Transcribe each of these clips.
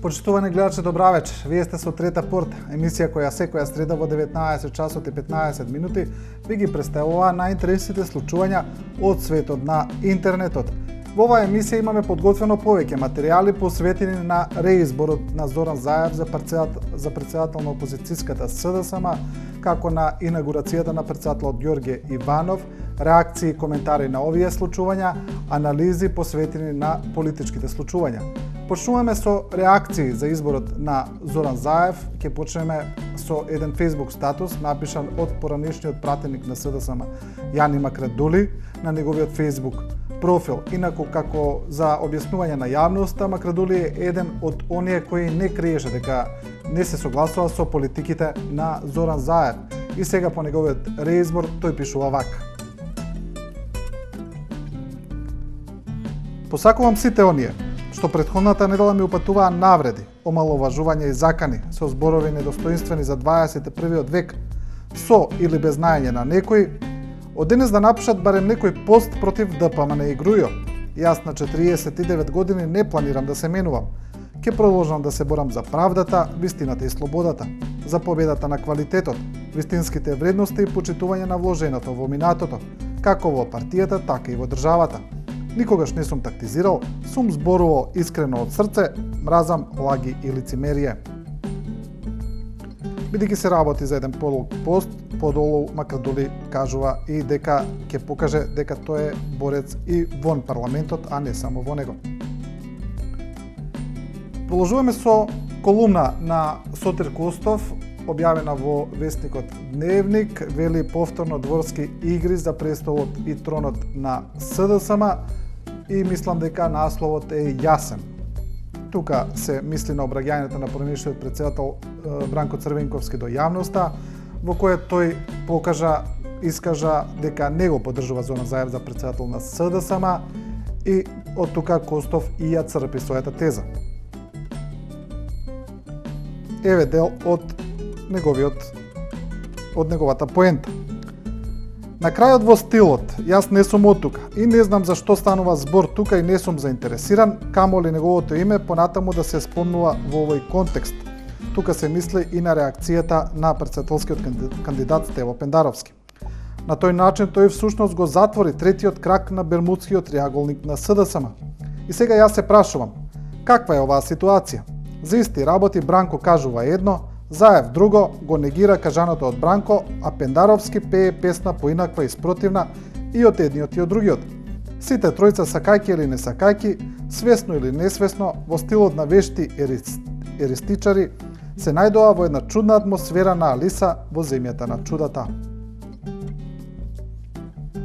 Почитувани гледачи, добра вечер. Вие сте со Трета порта, емисија која секоја среда во 19 часот и 15 минути ви ги представува најинтересните случувања од светот на интернетот. Во оваа емисија имаме подготвено повеќе материјали посветени на реизборот на Зоран Заев за председател на опозицијската СДСМ, како на инаугурацијата на председателот Ѓорѓе Иванов, реакции и коментари на овие случувања, анализи посветени на политичките случувања. Почнуваме со реакции за изборот на Зоран Заев. Ќе почнеме со еден Facebook статус напишан од поранешниот пратеник на СДСМ Јани Макрадули на неговиот Facebook профил. Инаку, како за објаснување на јавноста, Макрадули е еден од оние кои не криеше дека не се согласува со политиките на Зоран Заев. И сега по неговиот реизбор тој пишува вака: Посакувам сите оние што претходната недела ми упатуваа навреди, омаловажување и закани со зборови недостоинствени за 21. век, со или без знаење на некој, од денес да напишат барем некој пост против ДПМН и Грујо. Јас на 49 години не планирам да се менувам. Ке продолжам да се борам за правдата, вистината и слободата, за победата на квалитетот, вистинските вредности и почитување на вложеното во минатото, како во партијата, така и во државата. Никогаш не сум тактизирал, сум зборувал искрено од срце, мразам лаги и лицемерие. Бидејќи се работи за еден подолг пост, подолу Макрадули кажува и дека ќе покаже дека тој е борец и вон парламентот, а не само во него. Продолжуваме со колумна на Сотир Костов, објавена во вестникот Дневник, вели повторно дворски игри за престолот и тронот на СДСМ, и мислам дека насловот е јасен. Тука се мисли на обраќањето на поранешниот председател Бранко Црвенковски до јавноста, во кое тој искажа дека не го поддржува Зоран Заев за председател на СДСМ, и од тука Костов и ја црпи својата теза. Еве дел од неговата поента. На крајот во стилот, јас не сум од тука и не знам за што станува збор тука и не сум заинтересиран, камоли неговото име понатаму да се спомнува во овој контекст. Тука се мисли и на реакцијата на председателскиот кандидат Стево Пендаровски. На тој начин тој всушност го затвори третиот крак на Бермудскиот триаголник на СДСМ. И сега јас се прашувам, каква е оваа ситуација? За исти работи Бранко кажува едно, Заев друго, го негира кажаното од Бранко, а Пендаровски пее песна поинаква и спротивна и од едниот и од другиот. Сите тројца сакајки или не сакајки, свесно или несвесно, во стилот на вешти еристичари, се најдоа во една чудна атмосфера на Алиса во земјата на чудата.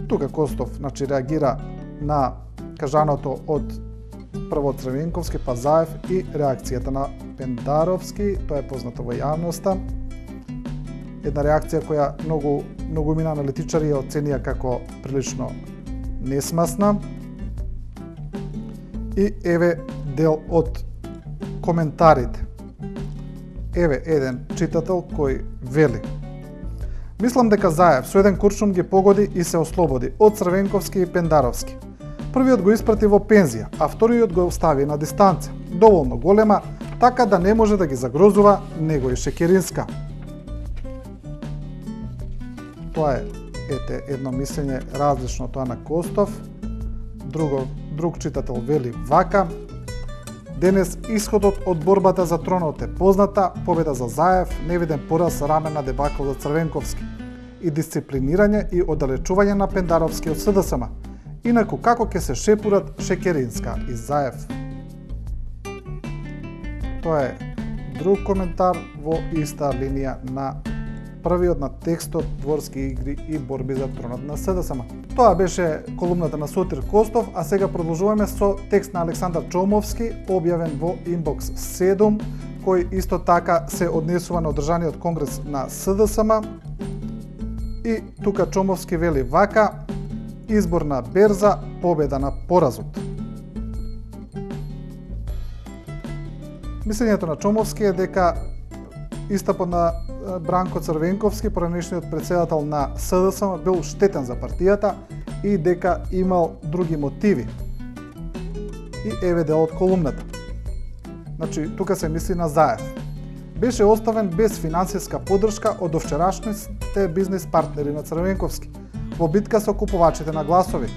Тука Костов реагира на кажаното од прво Црвенковски, па Заев и реакцијата на Пендаровски, тоа е познато во јавноста. Една реакција која многу мина аналитичари ја оценија како прилично несмасна. И еве дел од коментарите. Еве еден читател кој вели: Мислам дека Заев со еден куршум ги погоди и се ослободи од Црвенковски и Пендаровски. Првиот го испрати во пензија, а вториот го остави на дистанца, доволно голема, така да не може да ги загрозува него и Шекеринска. Тоа е едно мислење различно од тоа на Костов. Друг читател вели вака: Денес исходот од борбата за тронот е позната, победа за Заев, невиден пораз, рамен на дебакл за Црвенковски и дисциплинирање и оддалечување на Пендаровски од СДСМ. Инаку како ќе се шепурат Шекеринска и Заев? Тоа е друг коментар во иста линија на првиот на текстот дворски игри и борби за тронот на СДСМ. Тоа беше колумната на Сотир Костов, а сега продолжуваме со текст на Александар Чомовски, објавен во Inbox 7, кој исто така се однесува на одржаниот конгрес на СДСМ. И тука Чомовски вели вака: Изборна берза, победа на поразот. Мислењето на Чомовски е дека истапот на Бранко Црвенковски, поранешниот председател на СДСМ, бил штетен за партијата и дека имал други мотиви. И еве дел од колумната. Значи, тука се мисли на Заев. Беше оставен без финансиска поддршка од довчерашните бизнис партнери на Црвенковски во битка со купувачите на гласови.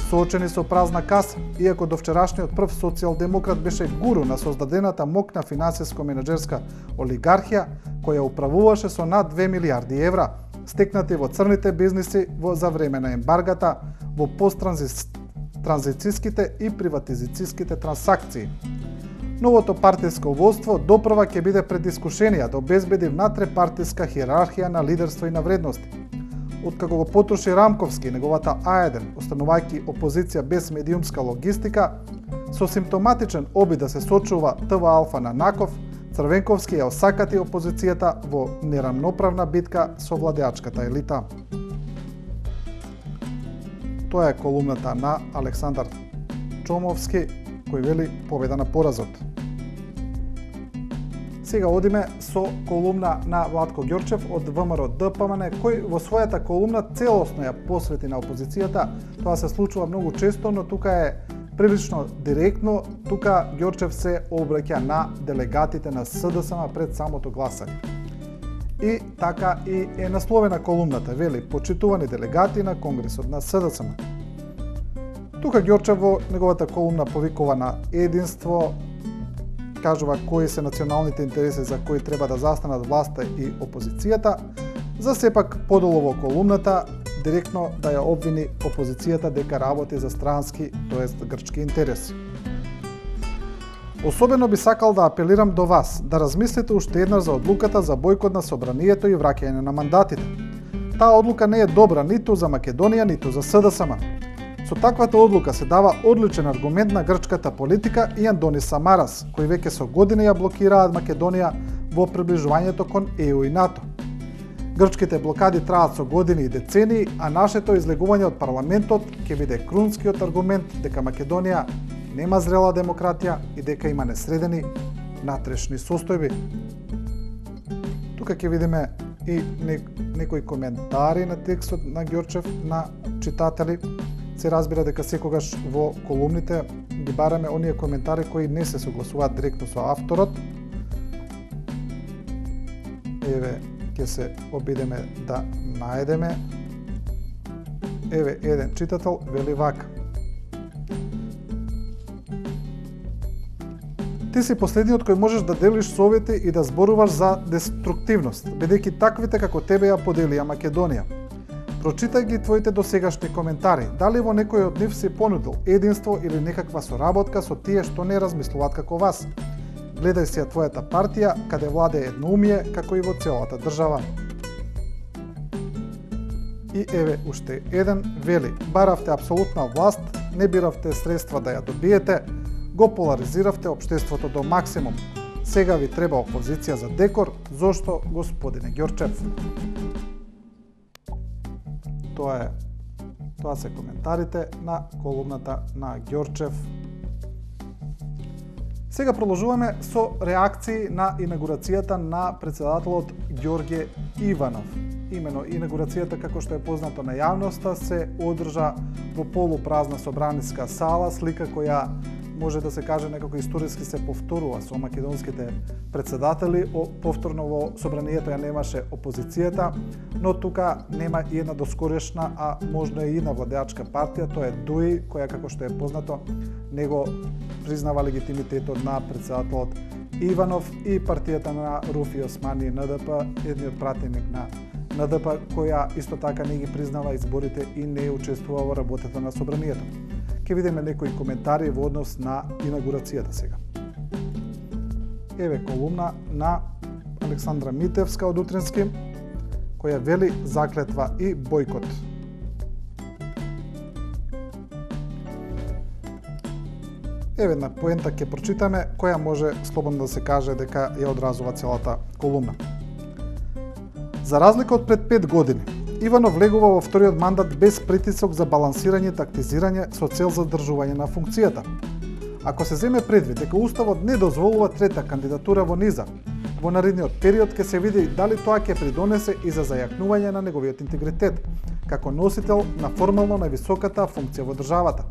Соочени со празна каса, иако довчерашниот прв социјалдемократ беше гуру на создадената мокна финансиско-менеджерска олигархија која управуваше со над 2 милиарди евра, стекнати во црните бизниси за време на ембаргата во посттранзицијските и приватизацијските трансакции. Новото партиско водство допрва ќе биде пред искушенија да обезбеди внатрепартиска хиерархија на лидерство и на вредности. Откако го потроши Рамковски неговата А1, останувајќи опозиција без медиумска логистика, со симптоматичен обид да се сочува ТВ Алфа на Наков, Црвенковски ја осакати опозицијата во нерамноправна битка со владеачката елита. Тоа е колумната на Александар Чомовски, кој вели победа на поразот. Сега одиме со колумна на Владко Ѓорчев од ВМРО ДПМН, кој во својата колумна целосно ја посвети на опозицијата. Тоа се случува многу често, но тука е прилично директно. Тука Ѓорчев се обраќа на делегатите на СДСМ пред самото гласање. И така и е насловена колумната, вели: почитувани делегати на Конгресот на СДСМ. Тука Ѓорчев во неговата колумна повикува на единство, кажува кои се националните интереси за кои треба да застанат власта и опозицијата, за сепак подолу во колумната директно да ја обвини опозицијата дека работи за странски, тоест грчки интереси. Особено би сакал да апелирам до вас да размислите уште еднаш за одлуката за бојкот на собранието и враќање на мандатите. Таа одлука не е добра ниту за Македонија, ниту за СДСМ. Со таквата одлука се дава одличен аргумент на грчката политика и Андонис Самарас, кои веќе со години ја блокираат Македонија во приближувањето кон ЕУ и НАТО. Грчките блокади траат со години и децении, а нашето излегување од парламентот ќе биде крунскиот аргумент дека Македонија нема зрела демократија и дека има несредени натрешни состојби. Тука ќе видиме и некои коментари на текстот на Ѓорчев на читатели. Се разбира дека секогаш во колумните ги бараме оние коментари кои не се согласуваат директно со авторот. Еве, ќе се обидеме да најдеме. Еве, еден читател вели вака: ти си последниот кој можеш да делиш совети и да зборуваш за деструктивност, бидејќи таквите како тебе ја поделија Македонија. Прочитај ги твоите досегашни коментари, дали во некој од нив си понудил единство или некаква соработка со тие што не размислуваат како вас. Гледај си ја твојата партија, каде владее едноумие, како и во целата држава. И еве уште еден вели: баравте апсолутна власт, не биравте средства да ја добиете, го поларизиравте општеството до максимум. Сега ви треба опозиција за декор, зошто, господине Ѓорчев? Тоа се коментарите на колумната на Ѓорчев. Сега продолжуваме со реакции на инаугурацијата на председателот Ѓорѓе Иванов. Имено инаугурацијата, како што е познато на јавноста, се одржа во полупразна собраниска сала, слика која може да се каже некако историски се повторува со македонските председатели. Повторно во собранието ја немаше опозицијата, но тука нема и една доскорешна, а можно и една владеачка партија, тоа е ДУИ, која, како што е познато, него признава легитимитетот на председателот Иванов, и партијата на Руфи Османи НДП, едниот пратеник на НДП, која исто така не ги признава изборите и не учествува во работата на собранието. Ке видиме некои коментари во однос на инаугурацијата сега. Еве колумна на Александра Митевска од Утрински, која вели: заклетва и бојкот. Еве една поента ќе прочитаме, која може слободно да се каже дека ја одразува целата колумна. За разлика од пред 5 години, Иванов влегува во вториот мандат без притисок за балансирање и тактизирање со цел задржување на функцијата. Ако се земе предвид дека Уставот не дозволува трета кандидатура во низа, во наредниот период ќе се види дали тоа ќе придонесе и за зајакнување на неговиот интегритет, како носител на формално највисоката функција во државата.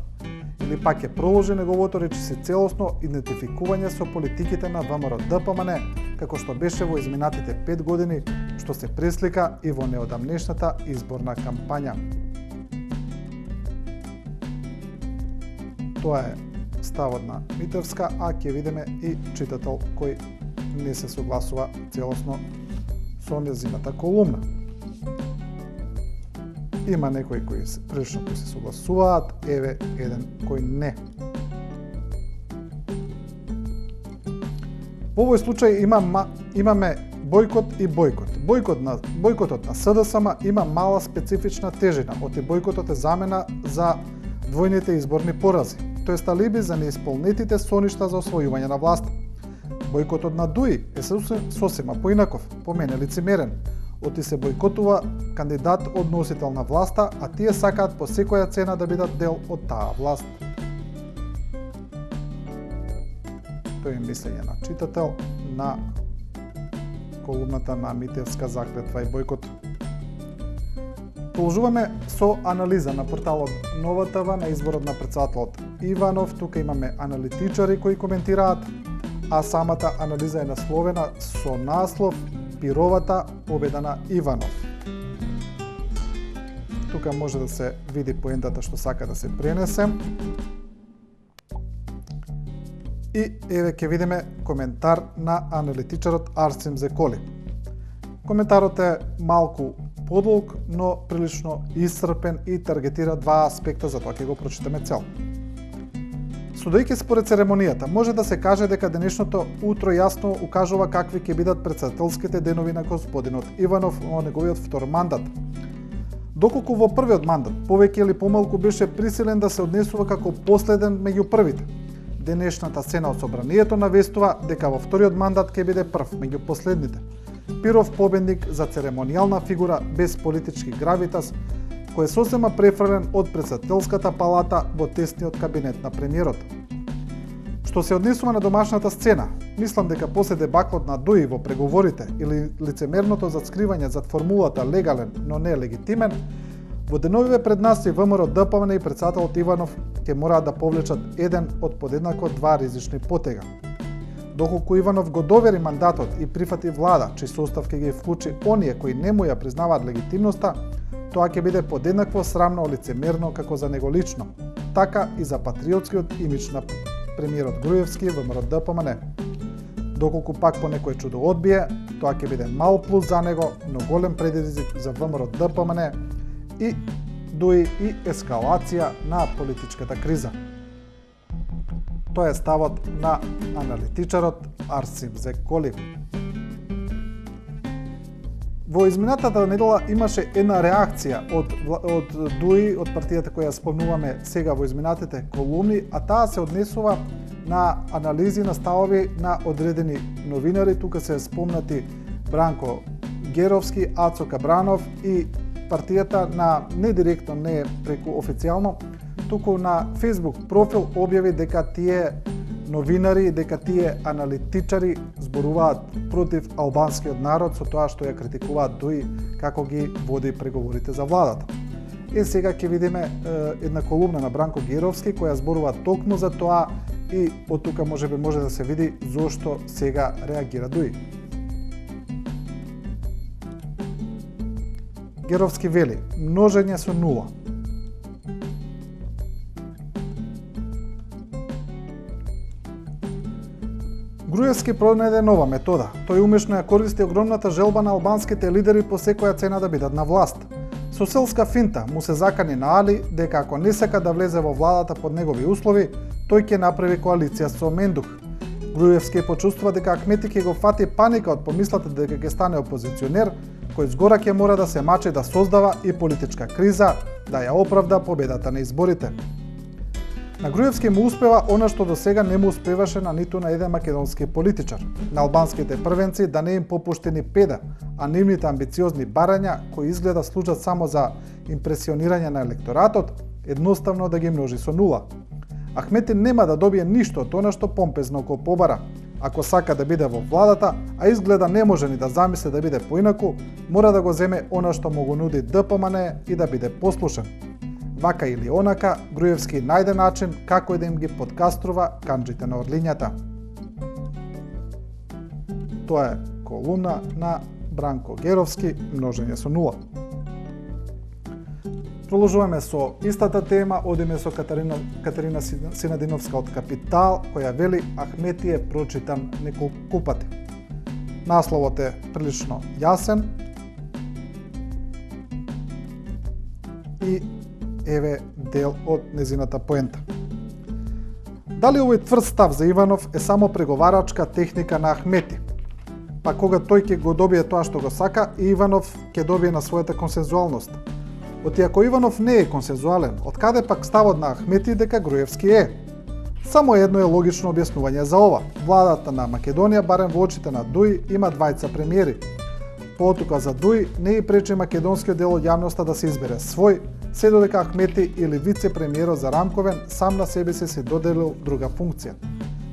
или пак ќе проложи неговото речиси целосно идентификување со политиките на ВМРО-ДПМН, како што беше во изминатите 5 години, што се преслика и во неодамнешната изборна кампања. Тоа е ставот на Митевска, а ќе видиме и читател кој не се согласува целосно со нејзината колумна. Има некои кои прилично кои се согласуваат, еве еден кој не. Во овој случај имаме бојкот и бојкот. Бојкотот на СДСМ има мала специфична тежина, оти бојкотот е замена за двојните изборни порази, тоест алиби за неисполнетите соништа за освојување на власт. Бојкотот на ДУИ е сосема поинаков, по мене лицемерен. Оти се бојкотува кандидат од носител на власта, а тие сакаат по секоја цена да бидат дел од таа власт. Тој е мислење на читател на колумната на Митевска заклетва и бојкот. Продолжуваме со анализа на порталот Нова ТВ на изборот на председателот Иванов. Тука имаме аналитичари кои коментираат, а самата анализа е насловена со наслов "Пировата победа на Иванов". Тука може да се види поентата што сака да се пренесе. И еве ќе видиме коментар на аналитичарот Арсим Зеколи. Коментарот е малку подолг, но прилично исцрпен и таргетира два аспекта, затоа ќе го прочитаме цел. Судејќи според церемонијата, може да се каже дека денешното утро јасно укажува какви ќе бидат председателските денови на господинот Иванов во неговиот втор мандат. Доколку во првиот мандат повеќе или помалку беше присилен да се однесува како последен меѓу првите, денешната сцена од собранието навестува дека во вториот мандат ќе биде прв меѓу последните. Пиров победник за церемонијална фигура без политички гравитас, кој е сосема префрлен од председателската палата во тесниот кабинет на премиерот. Што се однесува на домашната сцена, мислам дека после дебаклот на ДУИ во преговорите или лицемерното заскривање зад формулата легален, но не легитимен, во деновиве пред нас и ВМРО-ДПМН и председателот Иванов ќе мораат да повлечат еден од подеднако два ризични потега. Доколку Иванов го довери мандатот и прифати влада, чиј состав ќе ги вклучи оние кои не му ја признаваат легитимноста, тоа ќе биде подеднакво срамно лицемерно како за него лично, така и за патриотскиот имидж на премиерот Груевски во ВМРО-ДПМН. Доколку пак по некој чудо одбие, тоа ќе биде мал плюс за него, но голем предизвик за ВМРО-ДПМН и дуи и ескалација на политичката криза. Тоа е ставот на аналитичарот Арсим Зеколи. Во изминатата недела имаше една реакција од ДУИ, од партијата која спомнуваме сега во изминатите колумни, а таа се однесува на анализи на ставови на одредени новинари. Тука се спомнати Бранко Геровски, Ацо Кабранов и партијата на не директно, не преку официјално, туку на Facebook профил објави дека тие новинари, дека тие аналитичари зборуваат против албанскиот народ со тоа што ја критикуваат ДУИ како ги води преговорите за владата. Сега ќе видиме една колумна на Бранко Геровски која зборува токму за тоа и од тука може да се види зошто сега реагира ДУИ. Геровски вели: множење со нула. Груевски пронајде нова метода. Тој умешно ја користи огромната желба на албанските лидери по секоја цена да бидат на власт. Со селска финта му се закани на Али дека ако не сака да влезе во владата под негови услови, тој ќе направи коалиција со Мендух. Груевски почувствува дека Ахмети ќе го фати паника од помислата дека ќе стане опозиционер, кој згора ќе мора да се мачи да создава и политичка криза, да ја оправда победата на изборите. На Груевски му успева она што до сега не му успеваше на ниту на еден македонски политичар. На албанските првенци да не им попушти ни педа, а нивните амбициозни барања, кои изгледа служат само за импресионирање на електоратот, едноставно да ги множи со нула. Ахмети нема да добие ништо од она што помпезно го побара. Ако сака да биде во владата, а изгледа не може ни да замисли да биде поинаку, мора да го земе она што му го нуди ДПМН и да биде послушен. Вака или онака, Груевски најде начин како да им ги подкаструва канџите на орлињата. Тоа е колумна на Бранко Геровски, множење со нула. Продолжуваме со истата тема, одиме со Катерина Синадиновска од Капитал, која вели Ахмети е прочитан неколку пати. Насловот е прилично јасен и еве дел од незината поента. Дали овој тврд став за Иванов е само преговарачка техника на Ахмети? Па кога тој ќе го добие тоа што го сака, и Иванов ќе добие на својата консензуалност. Оти ако Иванов не е консензуален, откаде пак ставот на Ахмети дека Груевски е? Само едно е логично објаснување за ова. Владата на Македонија, барем во очите на Дуи, има двајца премиери. По отлука за Дуи, не и пречи македонскиот дел од јавноста да се избере свој, се додека Ахмети или вице-премиерот за Рамковен сам на себе се доделил друга функција.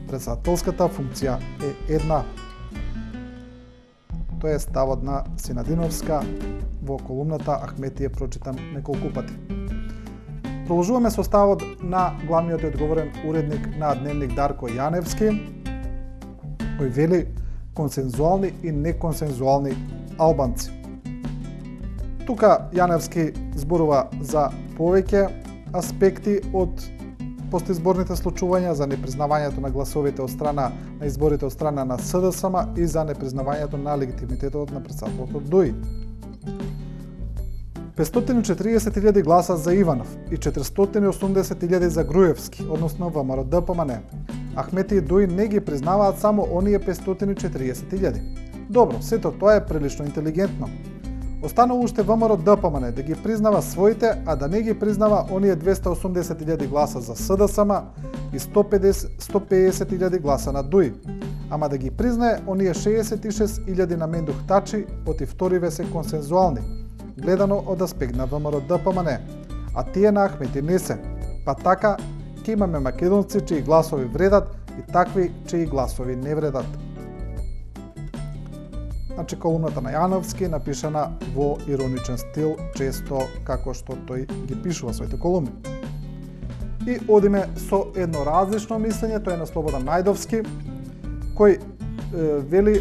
Председателската функција е една. Тоа е ставот на Синадиновска во колумната Ахмети е прочитан неколку пати. Продолжуваме со ставот на главниот и одговорен уредник на Дневник Дарко Јаневски, кој вели консензуални и неконсензуални албанци. Тука Јаневски зборува за повеќе аспекти од постизборните случувања, за непризнавањето на гласовите од страна на изборите од страна на СДСМ и за непризнавањето на легитимитетот на председателот Дуи. 540.000 гласа за Иванов и 480.000 за Груевски, односно ВМРО-ДПМН. Ахмети и Дуи не ги признаваат само оние 540.000. Добро, сето тоа е прилично интелигентно. Останува уште ВМРО-ДПМН да ги признава своите, а да не ги признава оние 280.000 гласа за СДСМ и 150.000 гласа на Дуи. Ама да ги признае оние 66.000 на Мендух Тачи, потивториве се консензуални, гледано од аспект на ВМРО-ДПМН, а тие на Ахмети не се. Па така, ќе имаме македонци чии гласови вредат и такви чии гласови не вредат. Значи, колумната на Јановски напишана во ироничен стил, често како што тој ги пишува своите колумни. И одиме со едно различно мислење, тоа е на Слободан Најдовски, кој вели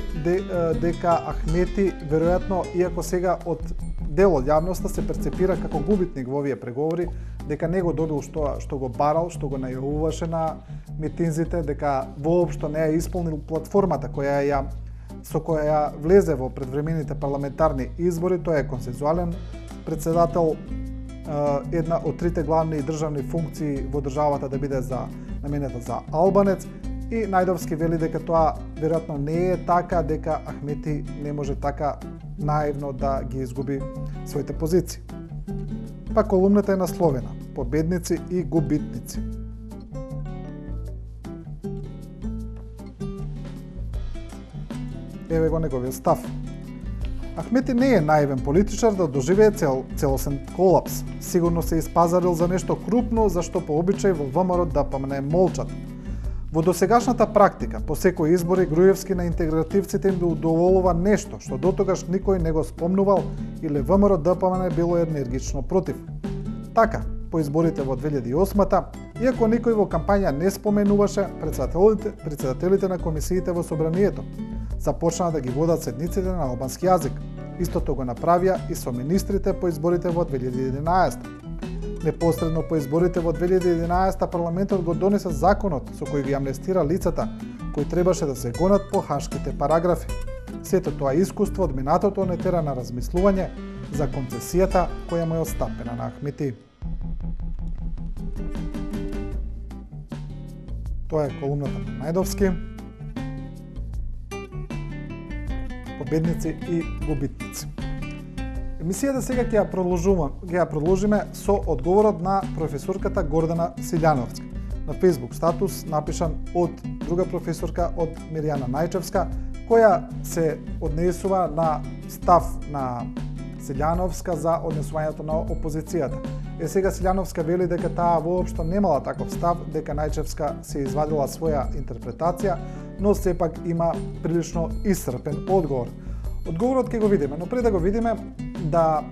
дека Ахмети, веројатно, иако сега од дел од јавноста се перцепира како губитник во овие преговори, дека не го добил што го барал, што го најавуваше на митинзите, дека воопшто не ја исполнил платформата со која ја влезе во предвремените парламентарни избори. Тој е консензуален председател, една од трите главни државни функции во државата да биде наменета за албанец, и Најдовски вели дека тоа веројатно не е така, дека Ахмети не може така наивно да ги изгуби своите позиции. Па колумната е насловена Победници и губитници. Еве го неговиот став. Ахмети не е наивен политичар да доживее целосен колапс. Сигурно се испазарил за нешто крупно, зашто по обичај во ВМРО-ДПМН молчат. Во досегашната практика, по секој избори, Груевски на интегративците им да удоволува нешто што дотогаш никој не го спомнувал или ВМРО-ДПМН било енергично против. Така, по изборите во 2008-та, иако никој во кампања не споменуваше, председателите на комисиите во Собранието започнаа да ги водат седниците на албански јазик. Истото го направија и со министрите по изборите во 2011. Непосредно по изборите во 2011 парламентот го донесе законот со кој ги амнестира лицата кои требаше да се гонат по хашките параграфи. Сето тоа искуство од минатото не тера на размислување за концесијата која му е отстапена на Ахмети. Тоа е колумната на Најдовски. Победници и губитници. Емисијата сега ќе ја продолжиме со одговорот на професорката Гордана Силјановска на Facebook статус напишан од друга професорка, од Мирјана Најчевска, која се однесува на став на Силјановска за однесувањето на опозицијата. Сега Силјановска вели дека таа воопшто немала таков став, дека Најчевска се извадила своја интерпретација, но сепак има прилично исцрпен одговор. Одговорот ќе го видиме, но пред да го видиме, да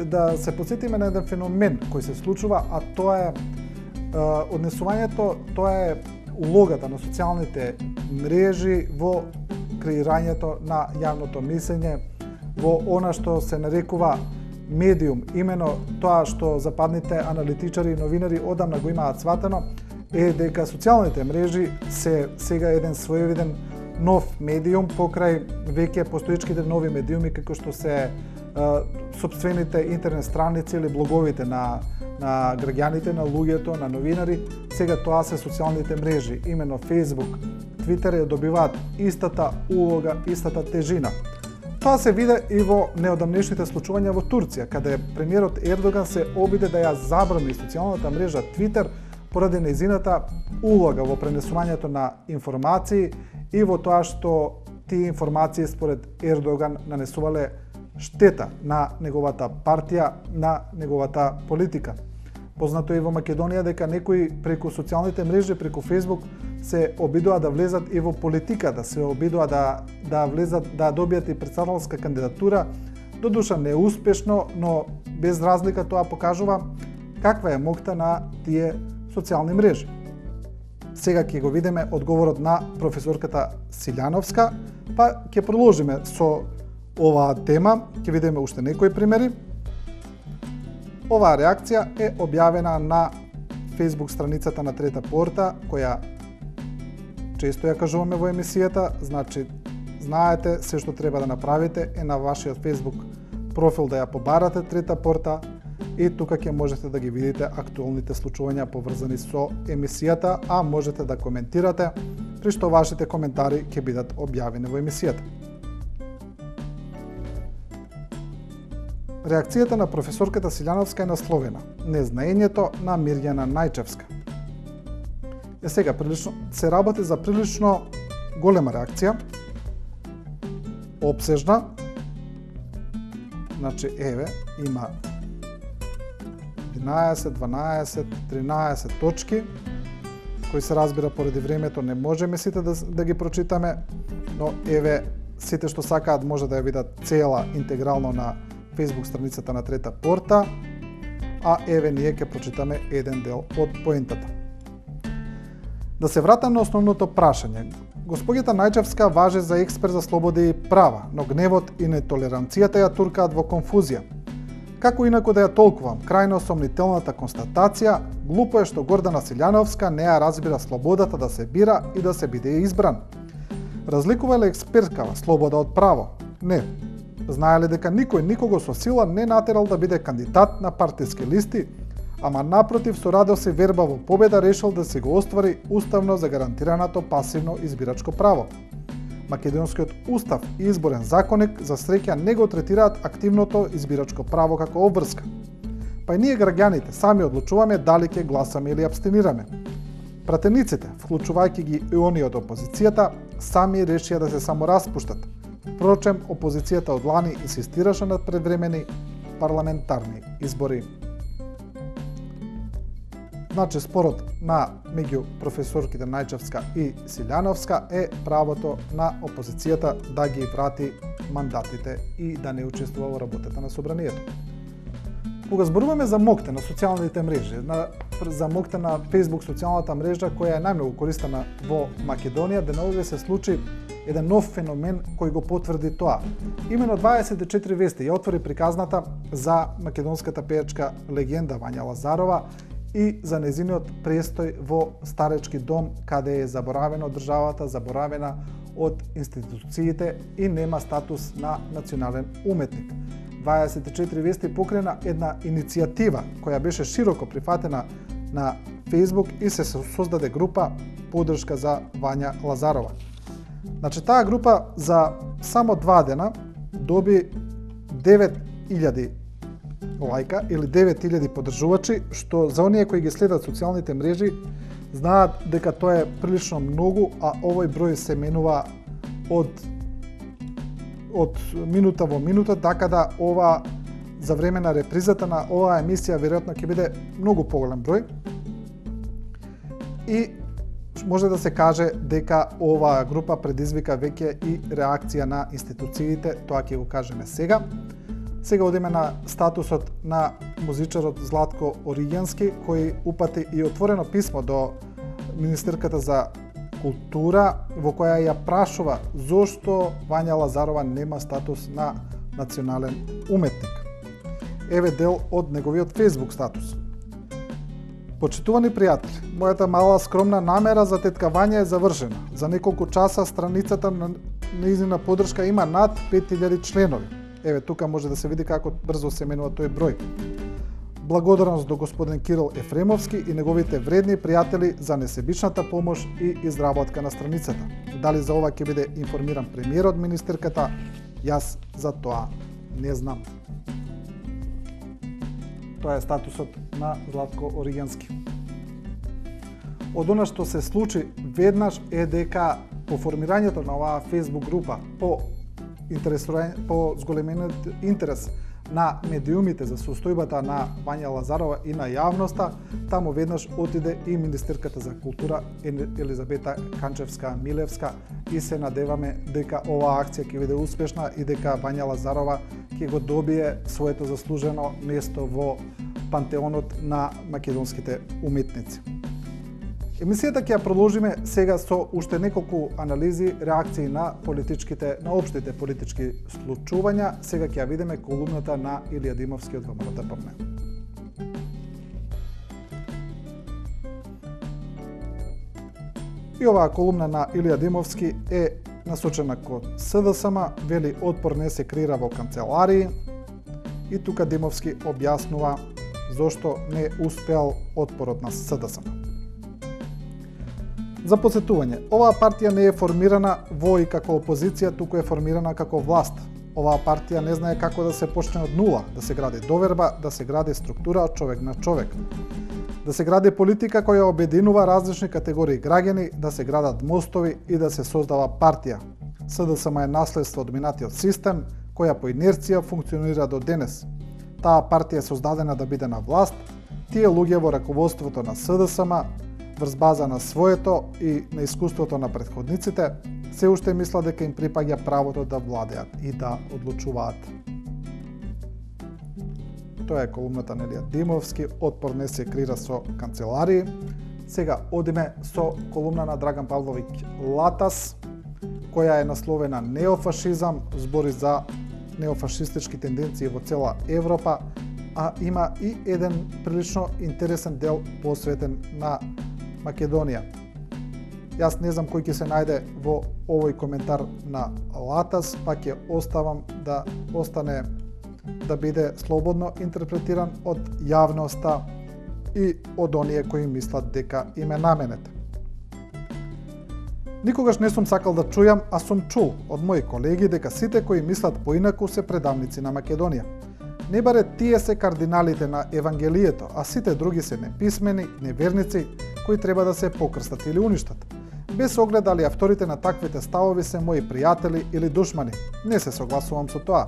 да се посетиме на еден феномен кој се случува, а тоа е однесувањето, тоа е улогата на социјалните мрежи во креирањето на јавното мислење, во она што се нарекува медиум, имено тоа што западните аналитичари и новинари одамна го имаат сватено, е дека социјалните мрежи се сега еден своевиден нов медиум покрај веќе постоечките нови медиуми како што се сопствените интернет страници или блоговите на граѓаните, на луѓето, на новинари. Сега тоа се социјалните мрежи, имено Facebook, Twitter ја добиваат истата улога, истата тежина. Тоа се виде и во неодамнешните случувања во Турција, каде премиерот Ердоган се обиде да ја забрани социјалната мрежа Twitter поради нејзината улога во пренесувањето на информации и во тоа што тие информации според Ердоган нанесувале штета на неговата партија, на неговата политика. Познато е и во Македонија дека некои преку социјалните мрежи, преку Facebook, се обидува да влезат и во политика, да се обидува да влезат, да добијат и претседателска кандидатура, додуша неуспешно, но без разлика тоа покажува каква е моќта на тие социјални мрежи. Сега ќе го видиме одговорот на професорката Силјановска, па ќе продолжиме со оваа тема, ќе видиме уште некои примери. Оваа реакција е објавена на Facebook страницата на Трета порта, која често ја кажуваме во емисијата, значи знаете се што треба да направите е на вашиот Facebook профил да ја побарате Трета порта и тука ќе можете да ги видите актуелните случувања поврзани со емисијата, а можете да коментирате, при што вашите коментари ќе бидат објавени во емисијата. Реакцијата на професорката Силјановска е насловена "Незнаењето на Мирјана Најчевска". Сега се работи за прилично голема реакција, опсежна, значи еве има 11, 12, 13 точки, кои се разбира поради времето не можеме сите да ги прочитаме, но еве сите што сакаат може да ја видат цела интегрално на Facebook страницата на Трета порта, а еве ние ќе прочитаме еден дел од поентата. Да се вратам на основното прашање. Господјата Најчевска важи за експерт за слободи и права, но гневот и нетолеранцијата ја туркаат во конфузија. Како инаку да ја толкувам крајно сомнителната констатација, глупо е што Гордана Силјановска не ја разбира слободата да се бира и да се биде избран. Разликува ли експерткава слобода од право? Не. Знае ли дека никој никого со сила не натерал да биде кандидат на партиски листи, ама напротив со радост и верба во победа решил да се го оствари уставно загарантираното пасивно избирачко право. Македонскиот устав и изборен законник за среќа не го третираат активното избирачко право како обврска. Па и ние граѓаните сами одлучуваме дали ќе гласаме или абстенираме. Пратениците, вклучувајќи ги и оние од опозицијата, сами решија да се самораспуштат. Впрочем, опозицијата од лани инсистираше на предвремени парламентарни избори. Значи, спорот на меѓу професорките Најчевска и Силјановска е правото на опозицијата да ги врати мандатите и да не учествува во работата на собранието. Кога зборуваме за моќта на социјалните мрежи, за моќта на Facebook социјалната мрежа која е најмногу користена во Македонија, деновиве се случи еден нов феномен кој го потврди тоа. Имено 24 вести ја отвори приказната за македонската пејачка легенда Вања Лазарова и за незиниот престој во старечки дом, каде е заборавена од државата, заборавена од институциите и нема статус на национален уметник. 24 вести покрена една иницијатива која беше широко прифатена на Facebook и се создаде група поддршка за Вања Лазарова. Значи, таа група за само 2 дена доби 9000 лајка или 9000 поддржувачи, што за оние кои ги следат социјалните мрежи знаат дека тоа е прилично многу, а овој број се менува од минута во минута, така да ова за време на репризата на оваа емисија веројатно ќе биде многу поголем број. И може да се каже дека оваа група предизвика веќе и реакција на институциите, тоа ќе го кажеме сега. Сега одиме на статусот на музичарот Златко Оригенски, кој упати и отворено писмо до Министерката за култура, во која ја прашува зошто Вања Лазарова нема статус на национален уметник. Еве дел од неговиот Facebook статус. Почитувани пријатели, мојата мала скромна намера за тетка Вања е завршена. За неколку часа страницата на нејзина поддршка има над 5000 членови. Еве тука може да се види како брзо се менува тој број. Благодарност до господин Кирил Ефремовски и неговите вредни пријатели за несебичната помош и изработка на страницата. Дали за ова ќе биде информиран премиерот, министерката, јас за тоа не знам. Тоа е статусот на Златко Оригенски. Од она што се случи веднаш е дека по формирањето на оваа Facebook група, по зголемениот интерес на медиумите за состојбата на Вања Лазарова и на јавноста, таму веднаш отиде и Министерката за култура Елизабета Канчевска-Милевска и се надеваме дека оваа акција ќе биде успешна и дека Вања Лазарова ќе го добие своето заслужено место во пантеонот на македонските уметници. Емисијата ќе ја продолжиме сега со уште неколку анализи, реакции на општите политички случувања. Сега ќе ја видиме колумната на Илија Димовски од ВМРО-ДПМНЕ. И оваа колумна на Илија Димовски е насочена кон СДСМ, вели отпор не се креира во канцеларии и тука Димовски објаснува зошто не успеал отпорот на СДСМ. За подсетување, оваа партија не е формирана во и како опозиција, туку е формирана како власт. Оваа партија не знае како да се почне од нула, да се гради доверба, да се гради структура од човек на човек. Да се гради политика која обединува различни категории граѓани, да се градат мостови и да се создава партија. СДСМ е наследство од минатиот систем, која по инерција функционира до денес. Таа партија е создадена да биде на власт, тие луѓе во раководството на СДСМ, врз база на своето и на искуството на претходниците, се уште мисла дека им припаѓа правото да владеат и да одлучуваат. Тоа е колумната на Илија Димовски, отпор не се креира со канцеларии. Сега одиме со колумна на Драган Павловиќ Латас, која е насловена Неофашизам, збори за неофашистички тенденции во цела Европа, а има и еден прилично интересен дел посветен на Македонија. Јас не знам кој ќе се најде во овој коментар на Латас, па ќе оставам да остане да биде слободно интерпретиран од јавноста и од оние кои мислат дека им е наменет. Никогаш не сум сакал да чујам, а сум чул од мои колеги дека сите кои мислат поинаку се предавници на Македонија. Не баре тие се кардиналите на Евангелието, а сите други се неписмени, неверници, кои треба да се покрстат или уништат. Без оглед дали авторите на таквите ставови се мои пријатели или душмани, не се согласувам со тоа.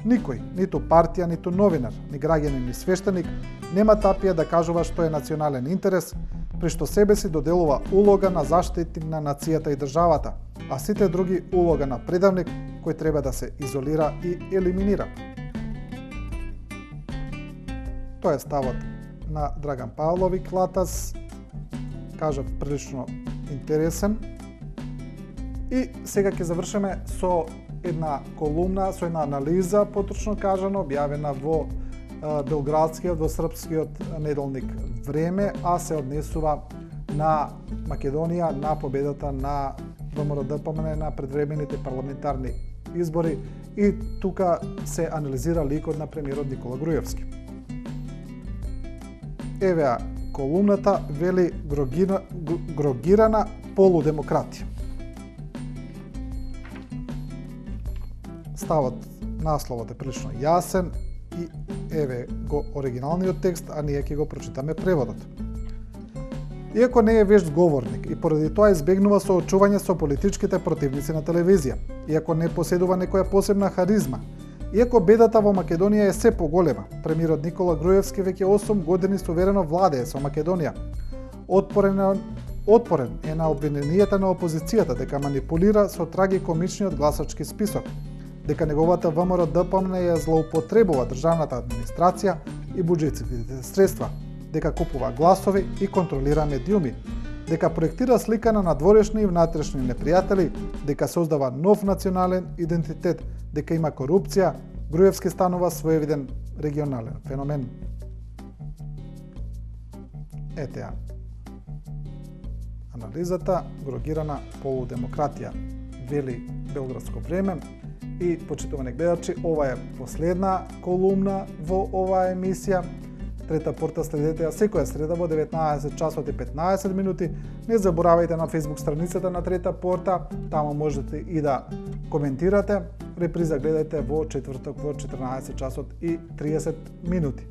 Никој, ниту партија, ниту новинар, ни граѓанин, ни свештеник, нема тапија да кажува што е национален интерес, при што себе си доделува улога на заштитник на нацијата и државата, а сите други улога на предавник кој треба да се изолира и елиминира. Тоа е ставот на Драган Павловиќ Латас, кажа прилично интересен. И сега ќе завршиме со една колумна, со една анализа, потручно кажано, објавена во белградскиот, во српскиот неделник Време, а се однесува на Македонија, на победата на ВМРО-ДПМНЕ на предвремените парламентарни избори и тука се анализира ликот на премиерот Никола Груевски. Евеа колумната, вели грогирана полудемократија. Ставот, насловот е прилично јасен и еве го оригиналниот текст, а ние ќе го прочитаме преводот. Иако не е вешт говорник и поради тоа избегнува соочување со политичките противници на телевизија, иако не поседува некоја посебна харизма, иако бедата во Македонија е се поголема, премиерот Никола Груевски веќе 8 години суверено владее со Македонија. Отпорен е на обвиненијата на опозицијата дека манипулира со трагикомичниот гласачки список, дека неговата ВМРО ДПМН ја злоупотребува државната администрација и буџетските средства, дека купува гласови и контролира медиуми, дека проектира слика на надворешни и внатрешни непријатели, дека создава нов национален идентитет, дека има корупција, Груевски станува своевиден регионален феномен. Ете ја. Анализата грогирана полудемократија, вели Белградско време. И, почитувани гледачи, ова е последна колумна во оваа емисија. Трета порта следете ја секоја среда во 19 часот и 15 минути. Не заборавајте на Facebook страницата на Трета порта, таму можете и да коментирате. Реприза гледате во четврток во 14 часот и 30 минути.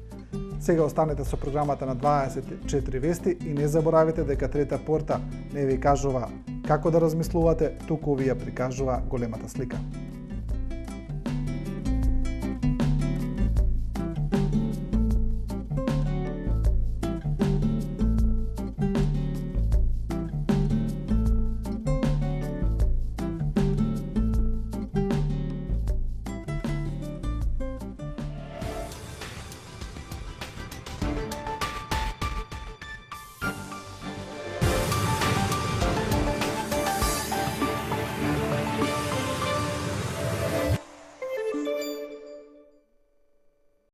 Сега останете со програмата на 24 вести и не заборавајте дека Трета порта не ви кажува како да размислувате, туку ви ја прикажува големата слика.